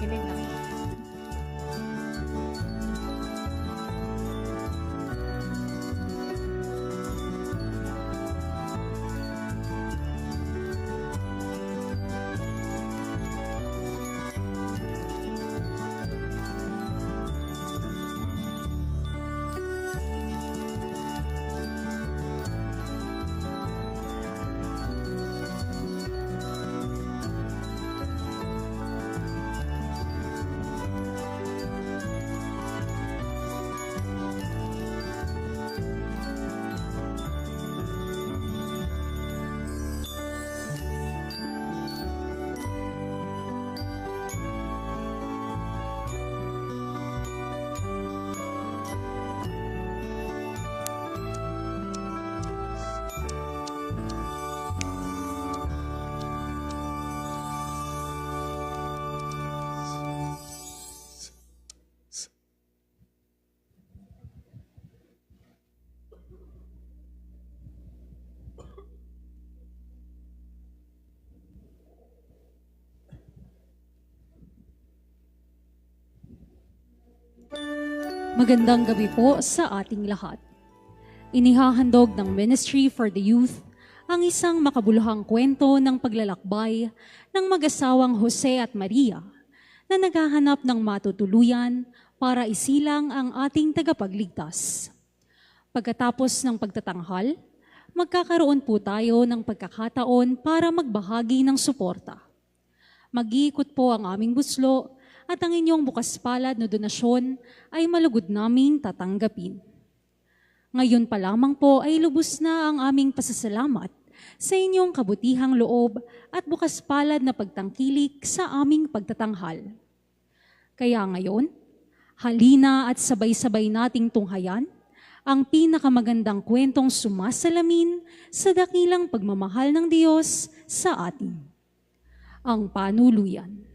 Kinig na. Magandang gabi po sa ating lahat. Inihahandog ng Ministry for the Youth ang isang makabuluhang kwento ng paglalakbay ng mag-asawang Jose at Maria na naghahanap ng matutuluyan para isilang ang ating tagapagligtas. Pagkatapos ng pagtatanghal, magkakaroon po tayo ng pagkakataon para magbahagi ng suporta. Mag-iikot po ang aming buslo at ang inyong bukas palad na donasyon ay malugod naming tatanggapin. Ngayon pa lamang po ay lubos na ang aming pasasalamat sa inyong kabutihang loob at bukas palad na pagtangkilik sa aming pagtatanghal. Kaya ngayon, halina at sabay-sabay nating tunghayan ang pinakamagandang kwentong sumasalamin sa dakilang pagmamahal ng Diyos sa atin. Ang panuluyan.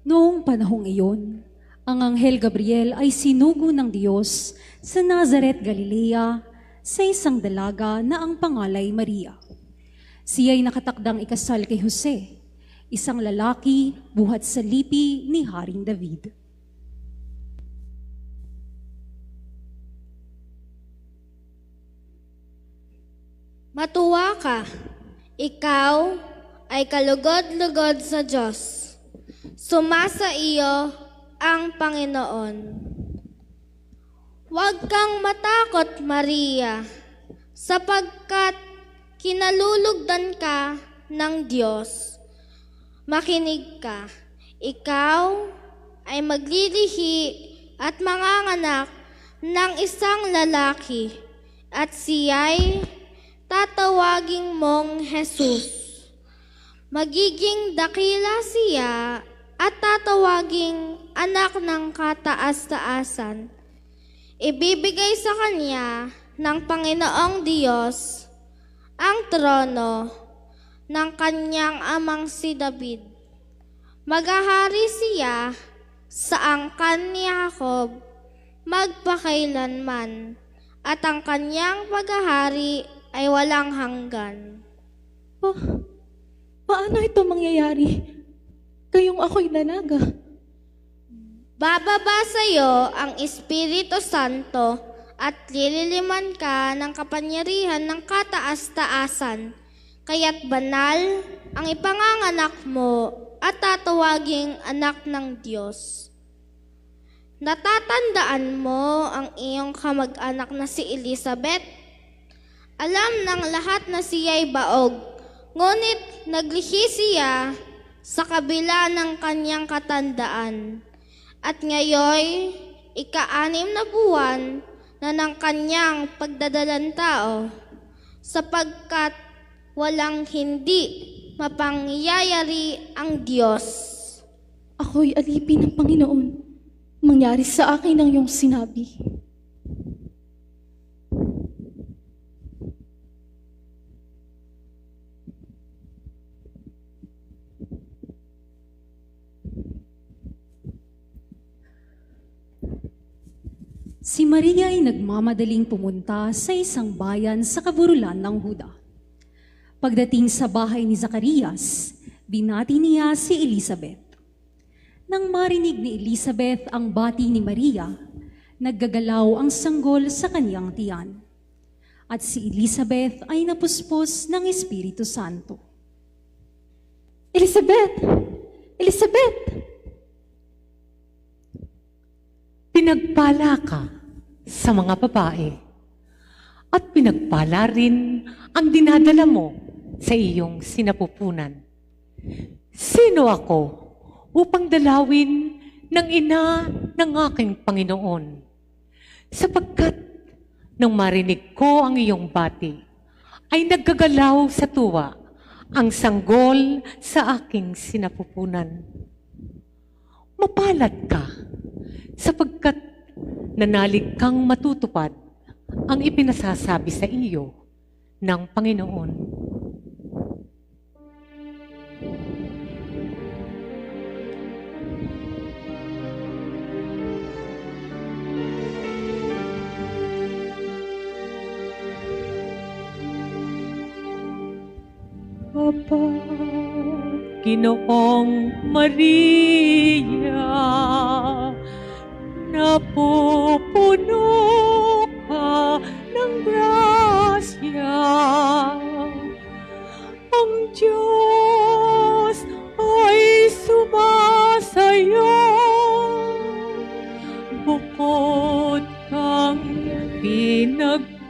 Noong panahong iyon, ang Anghel Gabriel ay sinugo ng Diyos sa Nazaret, Galilea, sa isang dalaga na ang pangalay Maria. Siya ay nakatakdang ikasal kay Jose, isang lalaki buhat sa lipi ni Haring David. Matuwa ka, ikaw ay kalugod-lugod sa Diyos. Sumasa iyo ang Panginoon. Huwag kang matakot, Maria, sapagkat kinalulugdan ka ng Diyos. Makinig ka, ikaw ay maglilihi at manganganak ng isang lalaki, at siya'y tatawaging mong Jesus. Magiging dakila siya at tatawaging anak ng kataas-taasan. Ibibigay sa kanya ng Panginoong Diyos ang trono ng kanyang amang si David. Maghahari siya sa angkan ni Jacob magpakailanman, at ang kanyang paghahari ay walang hanggan. Paano ito mangyayari? Kayong ako'y dalaga. Bababa sa iyo ang Espiritu Santo at lililiman ka ng kapangyarihan ng kataas-taasan. Kaya't banal ang ipanganganak mo at tatawaging anak ng Diyos. Natatandaan mo ang iyong kamag-anak na si Elizabeth? Alam ng lahat na siya'y baog. Ngunit naglihi siya sa kabila ng kanyang katandaan. At ngayoy, ika-6 na buwan na ng kanyang pagdadalang tao, sapagkat walang hindi mapangyayari ang Diyos. Ako'y alipin ng Panginoon. Mangyari sa akin ang iyong sinabi. Si Maria ay nagmamadaling pumunta sa isang bayan sa kaburulan ng Huda. Pagdating sa bahay ni Zacarias, binati niya si Elizabeth. Nang marinig ni Elizabeth ang bati ni Maria, naggagalaw ang sanggol sa kanyang tiyan. At si Elizabeth ay napuspos ng Espiritu Santo. Elizabeth! Elizabeth! Pinagpala ka sa mga babae, at pinagpala rin ang dinadala mo sa iyong sinapupunan. Sino ako upang dalawin ng ina ng aking Panginoon? Sapagkat nang marinig ko ang iyong bati, ay naggagalaw sa tuwa ang sanggol sa aking sinapupunan. Mapalad ka, sapagkat nanalig kang matutupad ang ipinasasabi sa iyo ng Panginoon. Papa, Ginoong Maria, napupuno ka ng grasya. Ang Diyos ay sumasayo, bukod kang pinagpala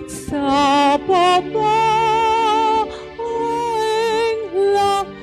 sa babaeng lahat.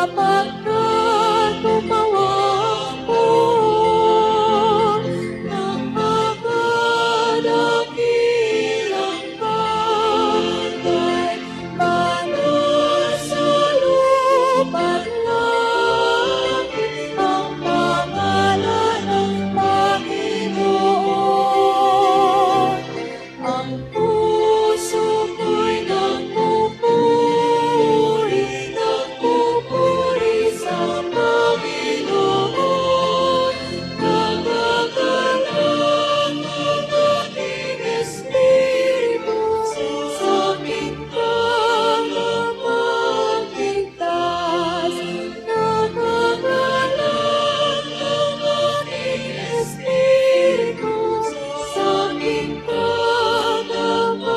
sapagkat tumawag ko. Napakadakilang bagay, banal sa lupa't langit, ang pangalan ng Panginoon. Ang puso ko'y nagpupuri sa Panginoon. Nagagalang ang aking espiritu sa aking tagapagligtas. Nagagalang ang aking espiritu sa aking tagapagligtas.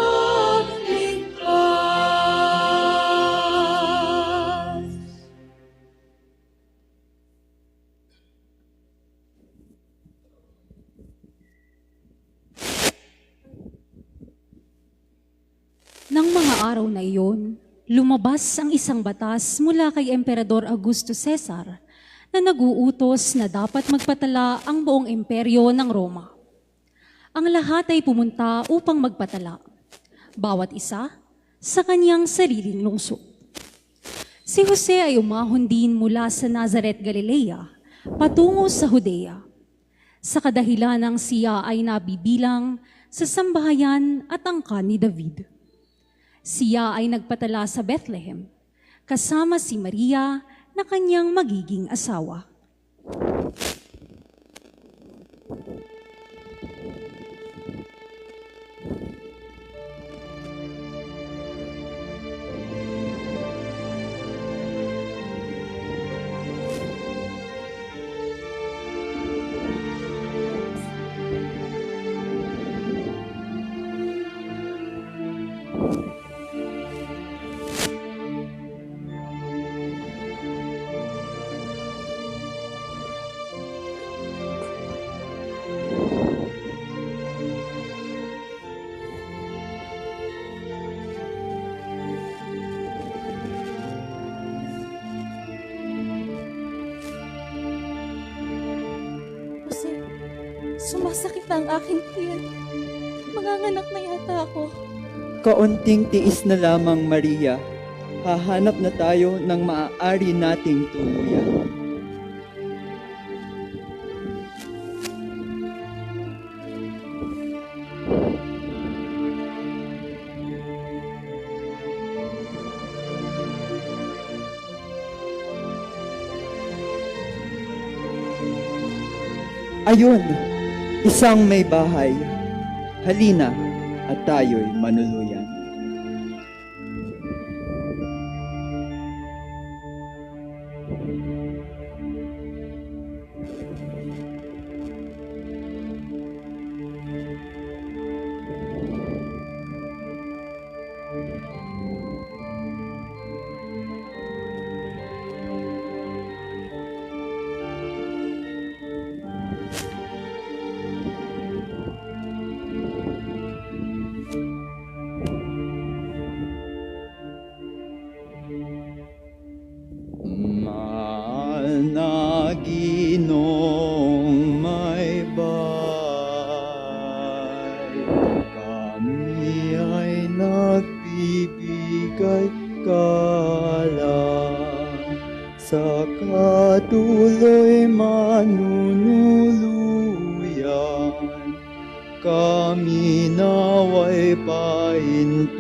Nang mga araw na iyon, lumabas ang isang batas mula kay Emperador Augusto Cesar na nag-uutos na dapat magpatala ang buong imperyo ng Roma. Ang lahat ay pumunta upang magpatala, bawat isa sa kanyang sariling lungsod. Si Jose ay umahon din mula sa Nazareth, Galilea, patungo sa Judea. Sa kadahilan ng siya ay nabibilang sa sambahayan at angkan ni David. Siya ay nagpatala sa Bethlehem, kasama si Maria na kanyang magiging asawa. Jose, sumasakit na ang aking tiyan. Manganganak na yata ako. Kaunting tiis na lamang, Maria. Hahanap na tayo ng maaari nating tuluyan. Ayun, isang may bahay. Halina at tayo'y manuluyan. Mahal na Ginoong may bahay, kami ay nagbibigay kalang sa katuloy manunuluyan. Kami naway paintulutan.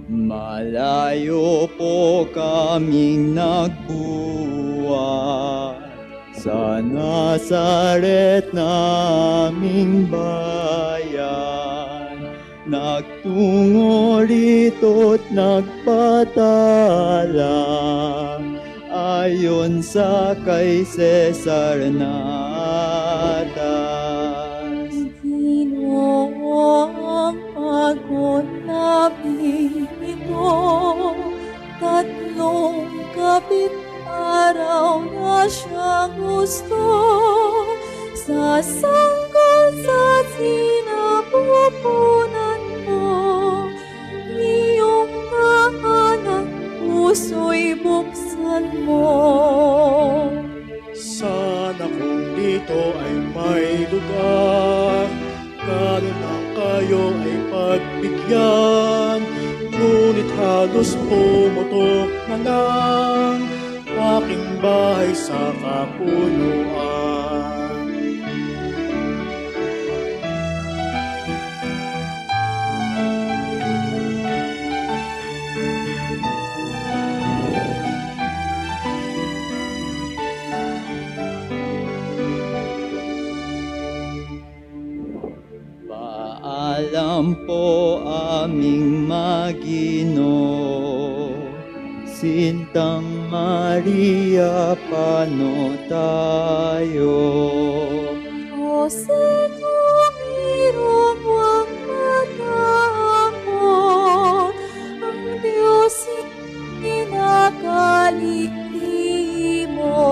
Malayo po kaming nagbuhat sa Nazaret naming bayan. nagtungo rito't nagpatala ayon sa kay Cesar natas. Ginoo ang pagod namin ito, tatlong kapit araw na siya gusto, sa sanggol sa sinapupunan mo, iyong tahanan puso'y buksan mo. Sana kung dito ay may lugar, kalunang kayo ay pagbigyan, ngunit halos pumutok na lang aking bahay sa kapuluan. Paalam po aming Maginoo, Sintang Maria, paano tayo? Jose, tumirong huwag matakot, ang Diyos kinakaligti mo.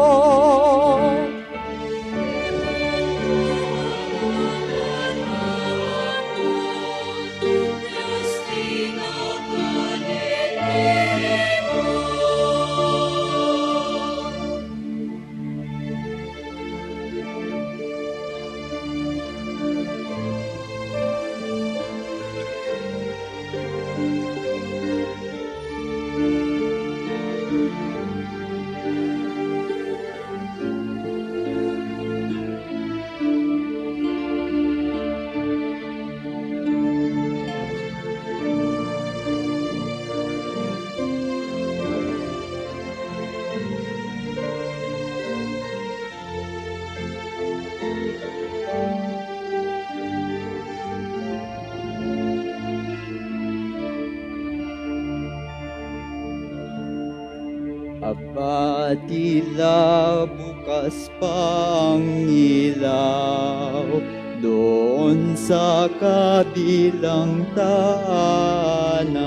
Aba, tila bukas pang ilaw doon sa kabilang tahanan.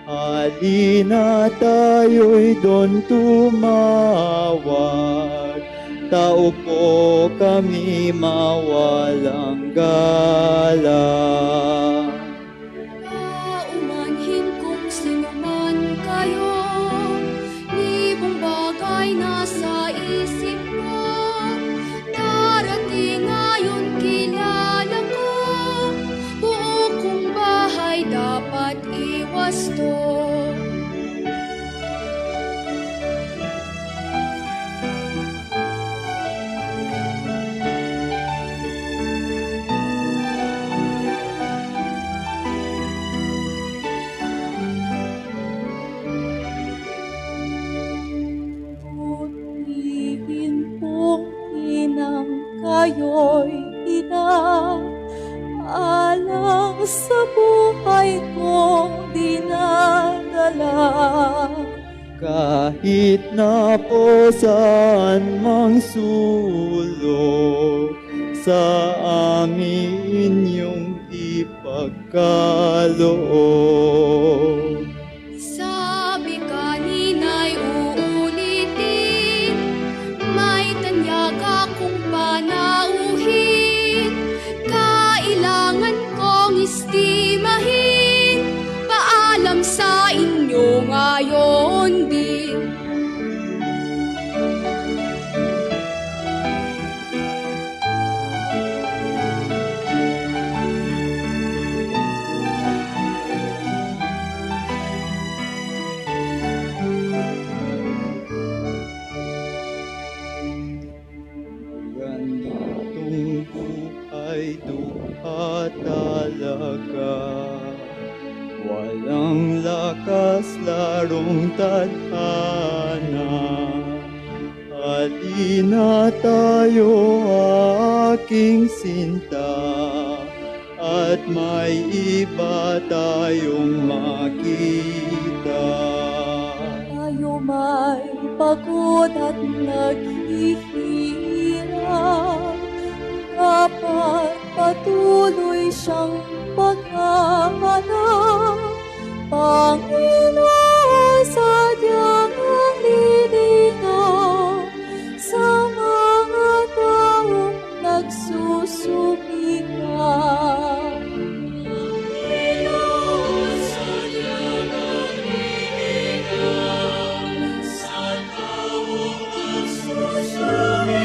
Halina tayo'y doon tumawag, tao po kami mawalang galang. Umanhin kung sino man kayo, libong bagay nasa isip ko. Darating ngayon kilala ko, buo kong bahay dapat iwasto. Putihin pong inang kayo'y ina, alang sa buhay kong dinadala. Kahit na po saan mang sulok, sa amin yung ipagkaloob. Sabi kanina'y uulitin, may tanyag akong panauhin. Kailangan kong istimahin, paalam sa inyo ngayon din. Ganitong buhay dukha talaga, walang lakas larong tadhana. Halina tayo aking sinta, at at may iba tayong makita. Tayo may pagod at naghihirap, dapat patuloy siyang paghahanap. Panginoon, sadyang ang lilinaw sa mga taong nagsusumikap. Panginoon, sadyang ang lilinaw sa taong nagsusumikap.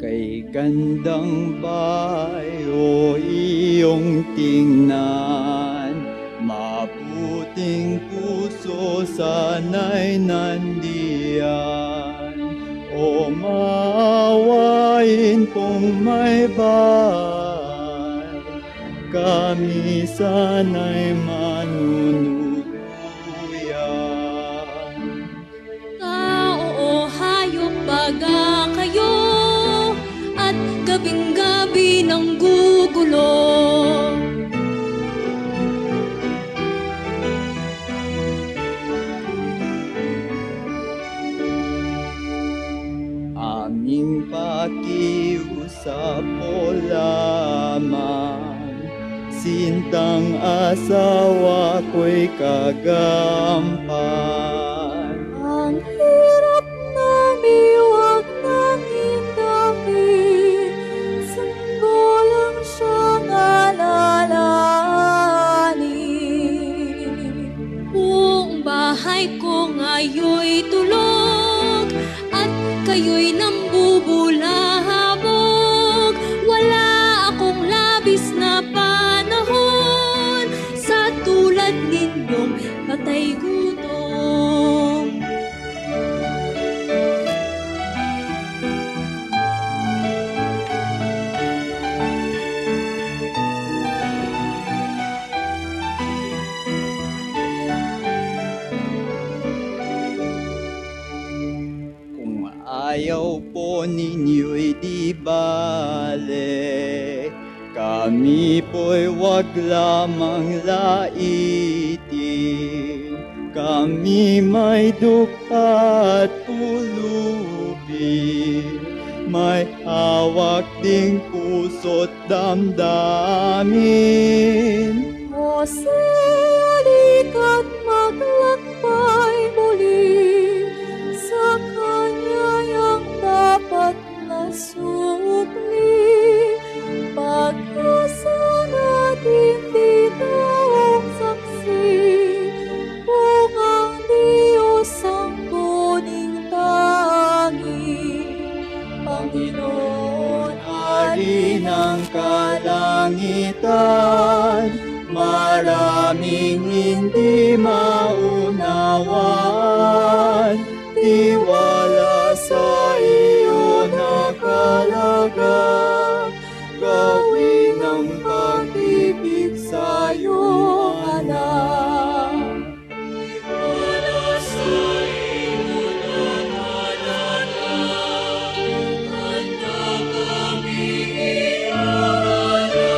Kay gandang bahay o iyong tingnan, mabuting puso sana'y nandiyan. O maawain kung may bahay, kami sana'y manunuluyan. Tao o hayop baga kayo at gabing-gabi ng gugulo. Aming pakiusap o lamang, sintang asawa ko'y kagampan. Ang hirap namin huwag nang hindamin, sanggo lang siyang alalahanin. Kung bahay ko ngayon'y tulog at kayo'y nambubulabog, wala akong labis na panahon sa tulad ninyong patay gutom. Kung ayaw po ninyo'y di bale, kami po'y wag lamang laitin. Kami may dukha at pulubi, may hawak ding puso't damdamin. Jose, halika't maglakbay muli sa kanya'y ang dapat na supli. Pag-asa natin ditong saksi, kung ang Diyos ang kuning tangi. Panginoon, Hari ng kalangitan, maraming hindi maunawan, tiwala sa iyo nakalaga, gawin ang pag-ibig sa iyong anak. Tiwala sa iyo nakalaga, handa kami ialala.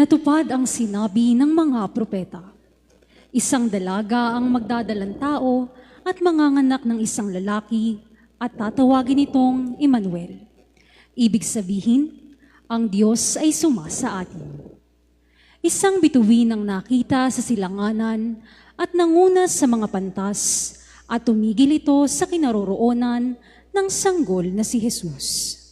natupad ang sinabi ng mga propeta. Isang dalaga ang magdadalang tao at manganganak ng isang lalaki at tatawagin itong Emmanuel. Ibig sabihin, ang Diyos ay sumasa atin. Isang bituin ang nakita sa silanganan at nanguna sa mga pantas at tumigil ito sa kinaroroonan ng sanggol na si Jesus.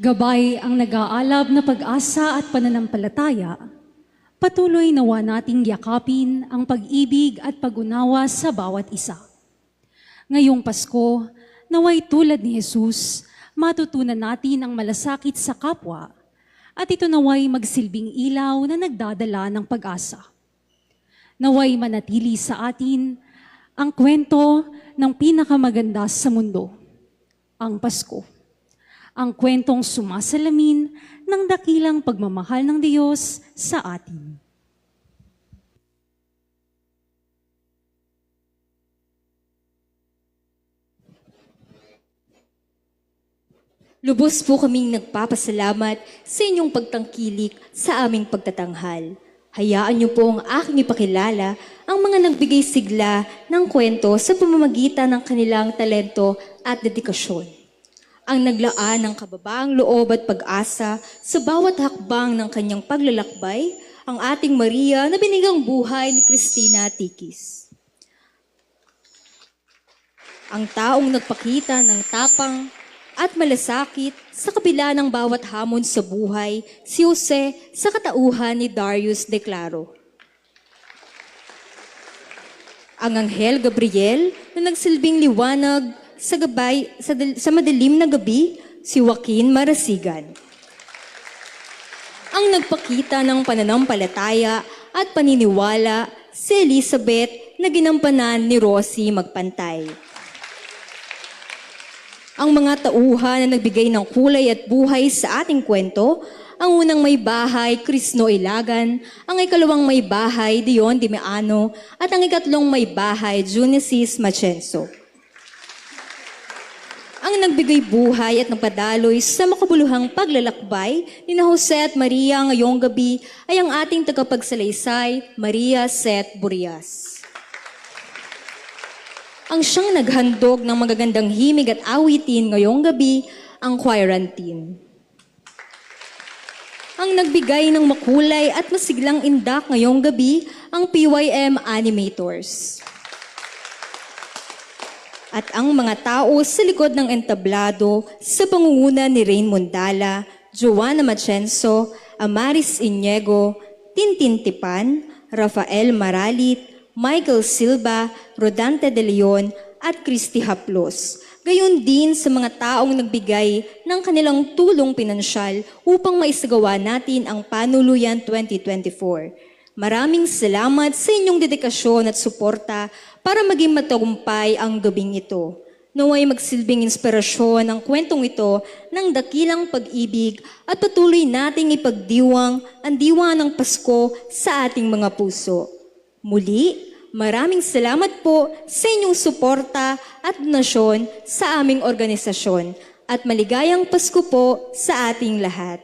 Gabay ang nag-aalab na pag-asa at pananampalataya. Patuloy nawa nating yakapin ang pag-ibig at pag-unawa sa bawat isa. Ngayong Pasko, naway tulad ni Jesus, matutunan natin ang malasakit sa kapwa at ito naway magsilbing ilaw na nagdadala ng pag-asa. Naway manatili sa atin ang kwento ng pinakamaganda sa mundo, ang Pasko. Ang kwentong sumasalamin ng dakilang pagmamahal ng Diyos sa atin. Lubos po kaming nagpapasalamat sa inyong pagtangkilik sa aming pagtatanghal. Hayaan niyo po ang aking ipakilala ang mga nagbigay sigla ng kwento sa pamamagitan ng kanilang talento at dedikasyon. Ang naglaan ng kababaang loob at pag-asa sa bawat hakbang ng kanyang paglalakbay, ang ating Maria na binigang buhay ni Cristina Tikis. Ang taong nagpakita ng tapang at malasakit sa kabila ng bawat hamon sa buhay, si Jose sa katauhan ni Darius De Claro. Ang Anghel Gabriel na nagsilbing liwanag sa madilim na gabi, si Joaquin Marasigan. Ang nagpakita ng pananampalataya at paniniwala, si Elizabeth na ginampanan ni Rosie Magpantay. Ang mga tauhan na nagbigay ng kulay at buhay sa ating kwento, ang unang may bahay, Crisno Ilagan, ang ikalawang may bahay, Dion Dimeano, at ang ikatlong may bahay, Junices Machenso. Ang nagbigay buhay at nagpadaloy sa makabuluhang paglalakbay ni na Jose at Maria ngayong gabi ay ang ating tagapagsalaysay, Maria Seth Burias. Ang siyang naghandog ng magagandang himig at awitin ngayong gabi, ang Quarantine. Ang nagbigay ng makulay at masiglang indak ngayong gabi, ang PYM Animators. At ang mga tao sa likod ng entablado sa pangunguna ni Raymond Dala, Joanna Machenso, Amaris Iniego, Tintin Tipan, Rafael Maralit, Michael Silva, Rodante De Leon, at Christy Haplos. Gayon din sa mga taong nagbigay ng kanilang tulong pinansyal upang maisagawa natin ang Panuluyan 2024. Maraming salamat sa inyong dedikasyon at suporta para maging matagumpay ang gabing ito. Naway magsilbing inspirasyon ang kwentong ito ng dakilang pag-ibig at patuloy nating ipagdiwang ang diwa ng Pasko sa ating mga puso. Muli, maraming salamat po sa inyong suporta at donasyon sa aming organisasyon at maligayang Pasko po sa ating lahat.